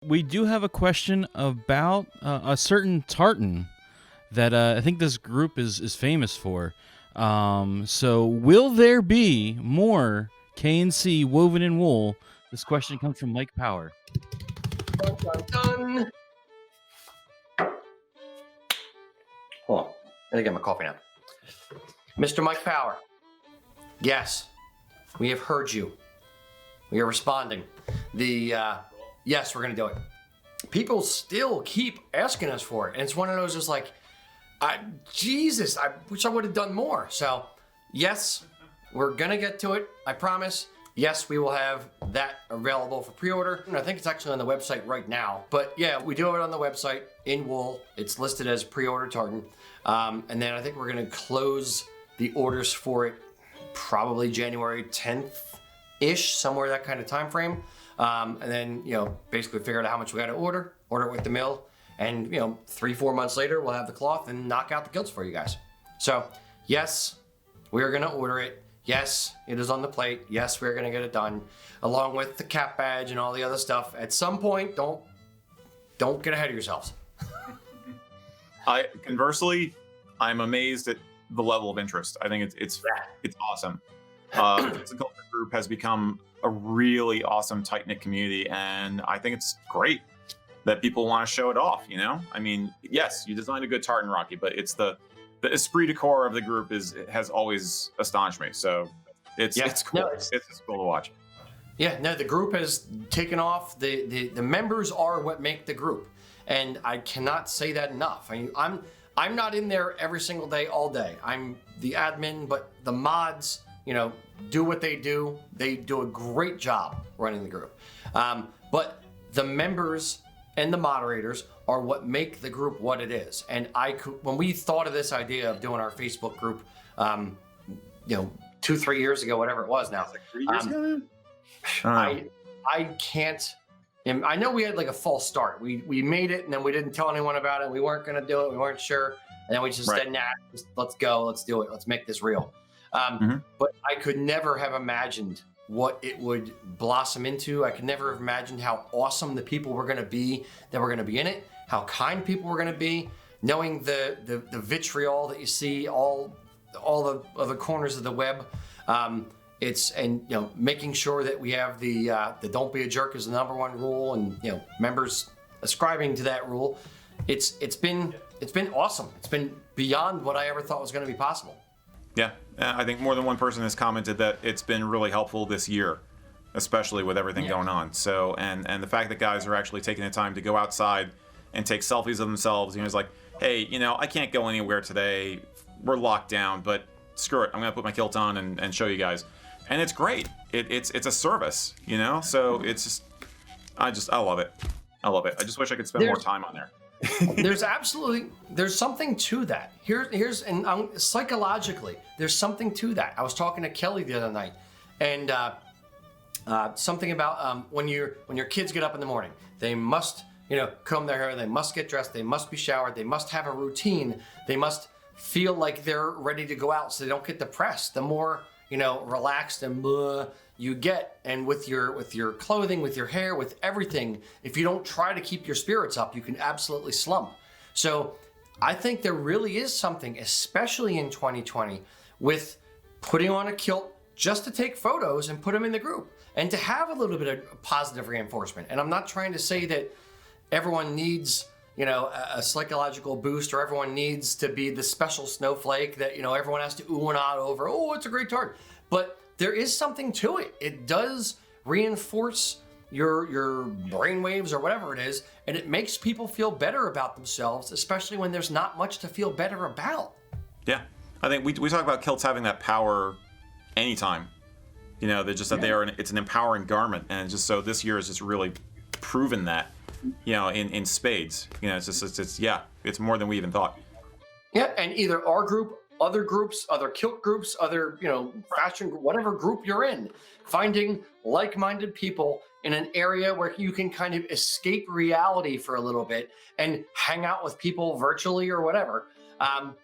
We do have a question about a certain tartan that I think this group is famous for. So will there be more K&C woven in wool? This question comes from Mike Power. Dun, dun, dun. Hold on. I think I get my coffee now. Mr. Mike Power. Yes, we have heard you. We are responding. Yes, we're going to do it. People still keep asking us for it. And it's one of those just like, Jesus, I wish I would have done more. So, yes, we're going to get to it. I promise. Yes, we will have that available for pre-order. And I think it's actually on the website right now. But yeah, we do have it on the website in wool. It's listed as pre-order tartan. And then I think we're going to close the orders for it probably January 10th-ish, somewhere that kind of time frame. And then, basically figure out how much we got to order it with the mill. And, 3-4 months later, we'll have the cloth and knock out the kilts for you guys. So, yes, we're going to order it. Yes, it is on the plate. Yes, we're going to get it done, along with the cap badge and all the other stuff. At some point, don't get ahead of yourselves. Conversely, I'm amazed at the level of interest. I think it's awesome. The culture group has become a really awesome, tight-knit community, and I think it's great that people want to show it off. I mean, yes, you designed a good tartan, Rocky, but it's the esprit de corps of the group has always astonished me. So it's cool. It's just cool to watch. Yeah, no, the group has taken off. The members are what make the group, and I cannot say that enough. I mean, I'm not in there every single day, all day. I'm the admin, but the mods, do what they do. They do a great job running the group. But the members and the moderators are what make the group what it is. And when we thought of this idea of doing our Facebook group, 2-3 years ago, whatever it was now. Like 3 years ago? I can't. I know we had like a false start. We made it and then we didn't tell anyone about it. We weren't going to do it. We weren't sure. And then we just said, nah, let's go. Let's do it. Let's make this real. But I could never have imagined what it would blossom into. I could never have imagined how awesome the people were going to be that were going to be in it, how kind people were going to be, knowing the vitriol that you see all the other corners of the web. Making sure that we have the don't be a jerk is the number one rule, and members ascribing to that rule. It's been awesome. It's been beyond what I ever thought was going to be possible. Yeah, I think more than one person has commented that it's been really helpful this year, especially with everything going on. So, and the fact that guys are actually taking the time to go outside and take selfies of themselves. It's like, hey, I can't go anywhere today. We're locked down, but screw it. I'm going to put my kilt on and show you guys. And it's great. It's a service, So it's just, I love it. I love it. I just wish I could spend more time on there. there's something to that. Psychologically, there's something to that. I was talking to Kelly the other night, and something about when your kids get up in the morning, they must comb their hair, they must get dressed, they must be showered, they must have a routine, they must feel like they're ready to go out so they don't get depressed. The more relaxed and you get, and with your clothing, with your hair, with everything, if you don't try to keep your spirits up, you can absolutely slump. So I think there really is something, especially in 2020, with putting on a kilt just to take photos and put them in the group and to have a little bit of positive reinforcement. And I'm not trying to say that everyone needs a psychological boost, or everyone needs to be the special snowflake that, everyone has to ooh and ah over. Oh, it's a great tartan. But there is something to it. It does reinforce your brain waves or whatever it is, and it makes people feel better about themselves, especially when there's not much to feel better about. Yeah. I think we talk about kilts having that power anytime. They're just that it's an empowering garment, and just so this year has just really proven that. In spades. It's more than we even thought. Yeah, and either our group, other groups, other kilt groups, other, fashion, whatever group you're in, finding like-minded people in an area where you can kind of escape reality for a little bit and hang out with people virtually or whatever.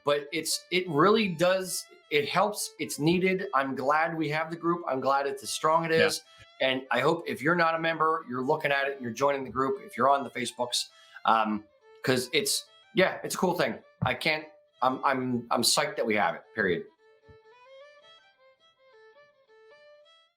But it really does, it helps, it's needed. I'm glad we have the group. I'm glad it's as strong as it is. And I hope if you're not a member, you're looking at it and you're joining the group. If you're on the Facebooks, because it's a cool thing. I'm psyched that we have it. Period.